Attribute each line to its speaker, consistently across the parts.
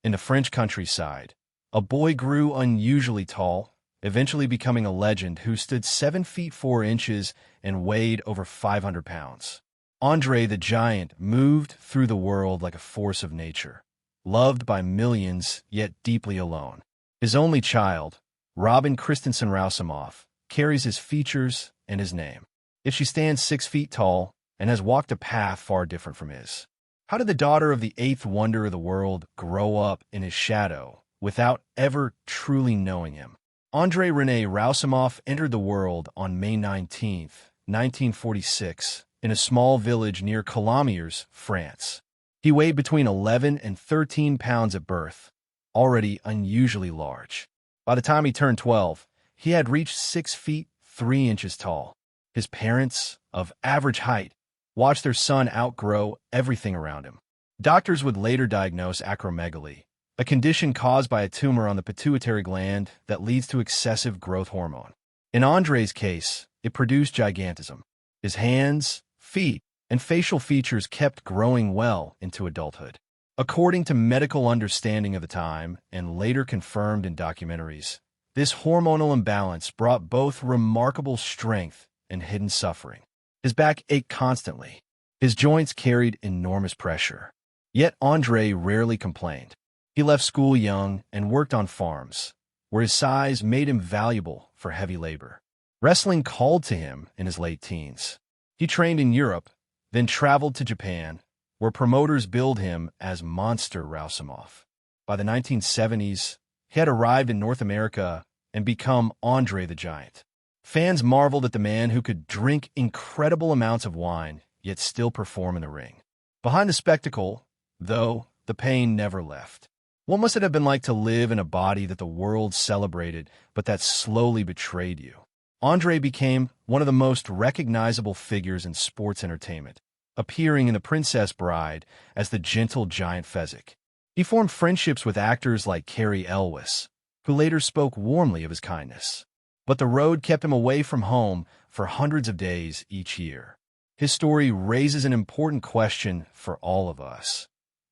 Speaker 1: In the French countryside, a boy grew unusually tall, eventually becoming a legend who stood 7 feet 4 inches and weighed over 500 pounds. Andre the Giant moved through the world like a force of nature, loved by millions yet deeply alone. His only child, Robin Christensen Roussimoff, carries his features and his name. Yet she stands 6 feet tall and has walked a path far different from his. How did the daughter of the eighth wonder of the world grow up in his shadow without ever truly knowing him? Andre René Roussimoff entered the world on May 19, 1946, in a small village near Colomiers, France. He weighed between 11 and 13 pounds at birth, already unusually large. By the time he turned 12, he had reached 6 feet 3 inches tall. His parents, of average height, watched their son outgrow everything around him. Doctors would later diagnose acromegaly, a condition caused by a tumor on the pituitary gland that leads to excessive growth hormone. In Andre's case, it produced gigantism. His hands, feet, and facial features kept growing well into adulthood. According to medical understanding of the time, and later confirmed in documentaries, this hormonal imbalance brought both remarkable strength and hidden suffering. His back ached constantly. His joints carried enormous pressure. Yet Andre rarely complained. He left school young and worked on farms, where his size made him valuable for heavy labor. Wrestling called to him in his late teens. He trained in Europe, then traveled to Japan, where promoters billed him as Monster Roussimoff. By the 1970s, he had arrived in North America and become Andre the Giant. Fans marveled at the man who could drink incredible amounts of wine, yet still perform in the ring. Behind the spectacle, though, the pain never left. What must it have been like to live in a body that the world celebrated, but that slowly betrayed you? Andre became one of the most recognizable figures in sports entertainment, appearing in The Princess Bride as the gentle giant Fezzik. He formed friendships with actors like Cary Elwes, who later spoke warmly of his kindness. But the road kept him away from home for hundreds of days each year. His story raises an important question for all of us.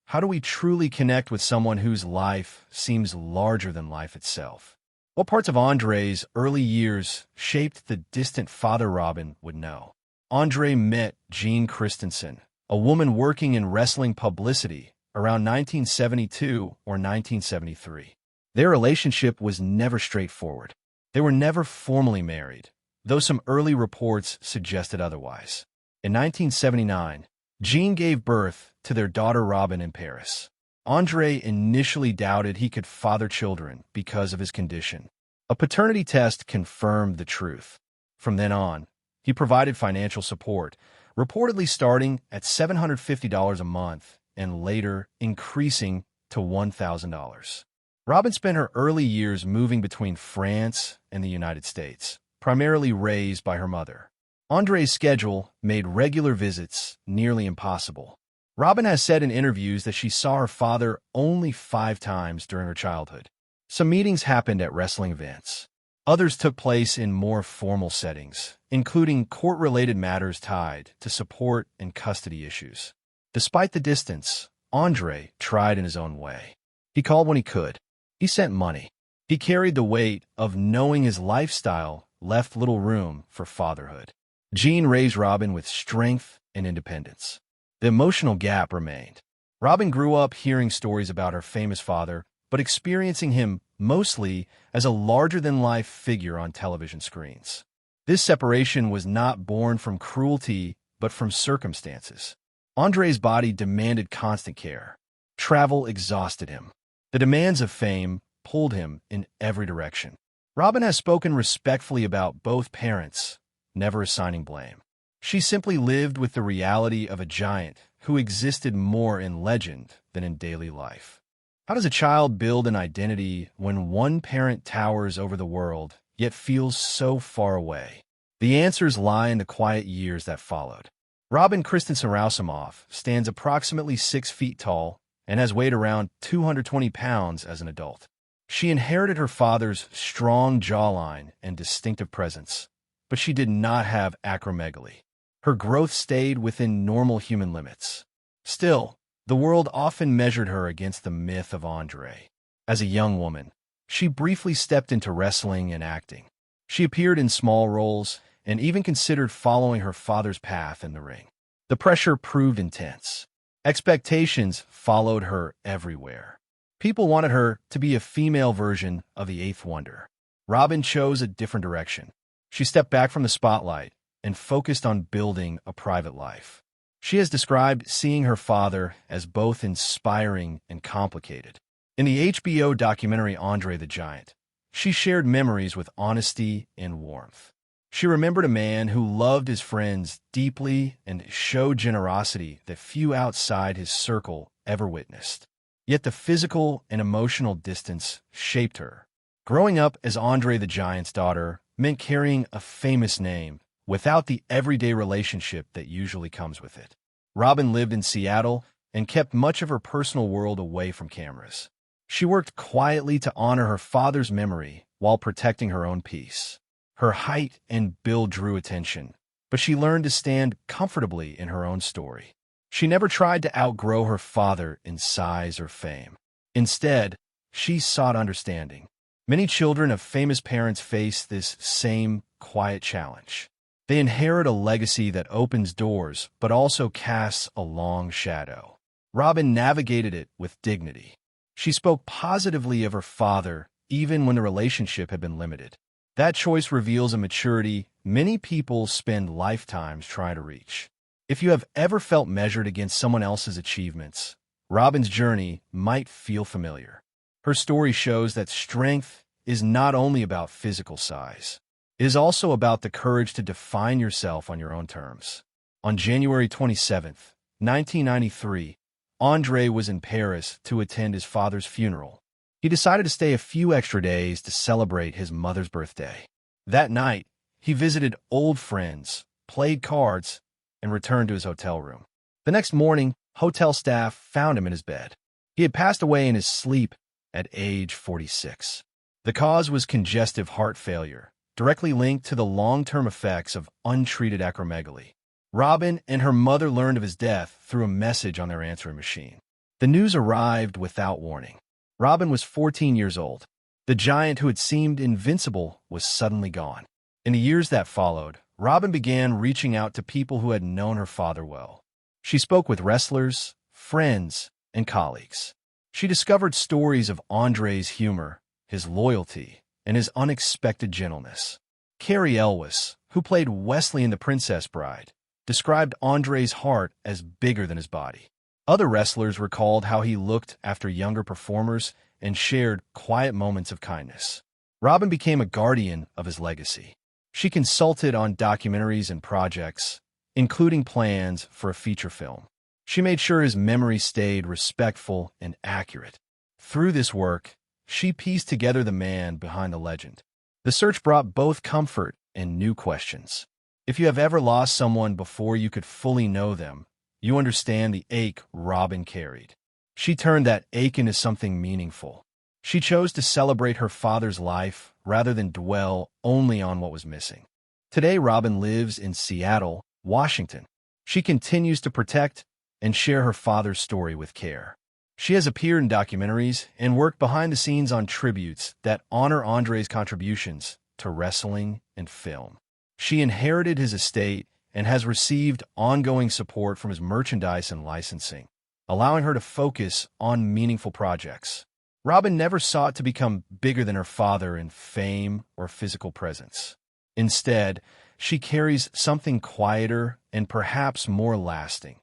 Speaker 1: How do we truly connect with someone whose life seems larger than life itself? What parts of Andre's early years shaped the distant father Robin would know? Andre met Jean Christensen, a woman working in wrestling publicity, around 1972 or 1973. Their relationship was never straightforward. They were never formally married, though some early reports suggested otherwise. In 1979, Jean gave birth to their daughter Robin in Paris. Andre initially doubted he could father children because of his condition. A paternity test confirmed the truth. From then on, he provided financial support, reportedly starting at $750 a month and later increasing to $1,000. Robin spent her early years moving between France and the United States, primarily raised by her mother. Andre's schedule made regular visits nearly impossible. Robin has said in interviews that she saw her father only 5 times during her childhood. Some meetings happened at wrestling events. Others took place in more formal settings, including court-related matters tied to support and custody issues. Despite the distance, Andre tried in his own way. He called when he could. He sent money. He carried the weight of knowing his lifestyle left little room for fatherhood. Jean raised Robin with strength and independence. The emotional gap remained. Robin grew up hearing stories about her famous father, but experiencing him mostly as a larger-than-life figure on television screens. This separation was not born from cruelty, but from circumstances. Andre's body demanded constant care. Travel exhausted him. The demands of fame pulled him in every direction. Robin has spoken respectfully about both parents, never assigning blame. She simply lived with the reality of a giant who existed more in legend than in daily life. How does a child build an identity when one parent towers over the world, yet feels so far away? The answers lie in the quiet years that followed. Robin Christensen Roussimoff stands approximately 6 feet tall and has weighed around 220 pounds as an adult. She inherited her father's strong jawline and distinctive presence, but she did not have acromegaly. Her growth stayed within normal human limits. Still, The world often measured her against the myth of Andre. As a young woman, she briefly stepped into wrestling and acting. She appeared in small roles and even considered following her father's path in the ring. The pressure proved intense. Expectations followed her everywhere. People wanted her to be a female version of the Eighth Wonder. Robin chose a different direction. She stepped back from the spotlight and focused on building a private life. She has described seeing her father as both inspiring and complicated. In the HBO documentary Andre the Giant, she shared memories with honesty and warmth. She remembered a man who loved his friends deeply and showed generosity that few outside his circle ever witnessed. Yet the physical and emotional distance shaped her. Growing up as Andre the Giant's daughter meant carrying a famous name without the everyday relationship that usually comes with it. Robin lived in Seattle and kept much of her personal world away from cameras. She worked quietly to honor her father's memory while protecting her own peace. Her height and build drew attention, but she learned to stand comfortably in her own story. She never tried to outgrow her father in size or fame. Instead, she sought understanding. Many children of famous parents face this same quiet challenge. They inherit a legacy that opens doors but also casts a long shadow. Robin navigated it with dignity. She spoke positively of her father even when the relationship had been limited. That choice reveals a maturity many people spend lifetimes trying to reach. If you have ever felt measured against someone else's achievements, Robin's journey might feel familiar. Her story shows that strength is not only about physical size. It is also about the courage to define yourself on your own terms. On January 27, 1993, Andre was in Paris to attend his father's funeral. He decided to stay a few extra days to celebrate his mother's birthday. That night, he visited old friends, played cards, and returned to his hotel room. The next morning, hotel staff found him in his bed. He had passed away in his sleep at age 46. The cause was congestive heart failure, directly linked to the long-term effects of untreated acromegaly. Robin and her mother learned of his death through a message on their answering machine. The news arrived without warning. Robin was 14 years old. The giant who had seemed invincible was suddenly gone. In the years that followed, Robin began reaching out to people who had known her father well. She spoke with wrestlers, friends, and colleagues. She discovered stories of Andre's humor, his loyalty, and his unexpected gentleness. Carrie Elwes, who played Wesley in The Princess Bride, described Andre's heart as bigger than his body. Other wrestlers recalled how he looked after younger performers and shared quiet moments of kindness. Robin became a guardian of his legacy. She consulted on documentaries and projects, including plans for a feature film. She made sure his memory stayed respectful and accurate. Through this work, she pieced together the man behind the legend. The search brought both comfort and new questions. If you have ever lost someone before you could fully know them, you understand the ache Robin carried. She turned that ache into something meaningful. She chose to celebrate her father's life rather than dwell only on what was missing. Today, Robin lives in Seattle, Washington. She continues to protect and share her father's story with care. She has appeared in documentaries and worked behind the scenes on tributes that honor Andre's contributions to wrestling and film. She inherited his estate and has received ongoing support from his merchandise and licensing, allowing her to focus on meaningful projects. Robin never sought to become bigger than her father in fame or physical presence. Instead, she carries something quieter and perhaps more lasting: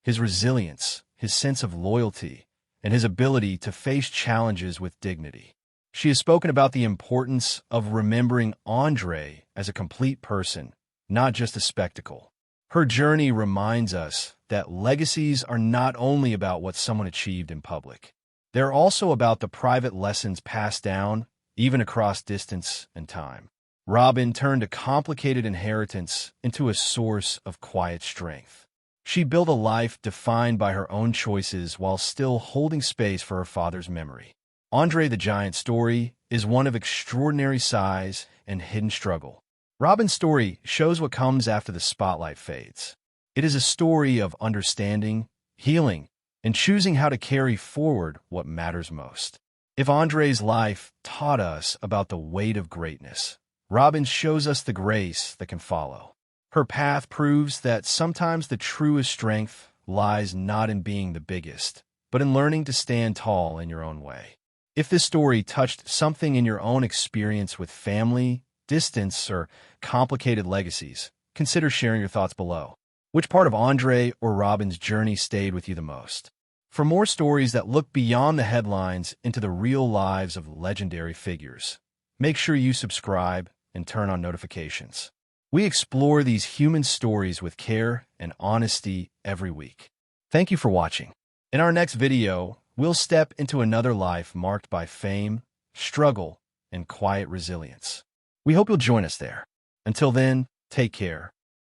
Speaker 1: his resilience, his sense of loyalty, and his ability to face challenges with dignity. She has spoken about the importance of remembering Andre as a complete person, not just a spectacle. Her journey reminds us that legacies are not only about what someone achieved in public. They're also about the private lessons passed down, even across distance and time. Robin turned a complicated inheritance into a source of quiet strength. She built a life defined by her own choices while still holding space for her father's memory. Andre the Giant's story is one of extraordinary size and hidden struggle. Robin's story shows what comes after the spotlight fades. It is a story of understanding, healing, and choosing how to carry forward what matters most. If Andre's life taught us about the weight of greatness, Robin's shows us the grace that can follow. Her path proves that sometimes the truest strength lies not in being the biggest, but in learning to stand tall in your own way. If this story touched something in your own experience with family, distance, or complicated legacies, consider sharing your thoughts below. Which part of Andre or Robin's journey stayed with you the most? For more stories that look beyond the headlines into the real lives of legendary figures, make sure you subscribe and turn on notifications. We explore these human stories with care and honesty every week. Thank you for watching. In our next video, we'll step into another life marked by fame, struggle, and quiet resilience. We hope you'll join us there. Until then, take care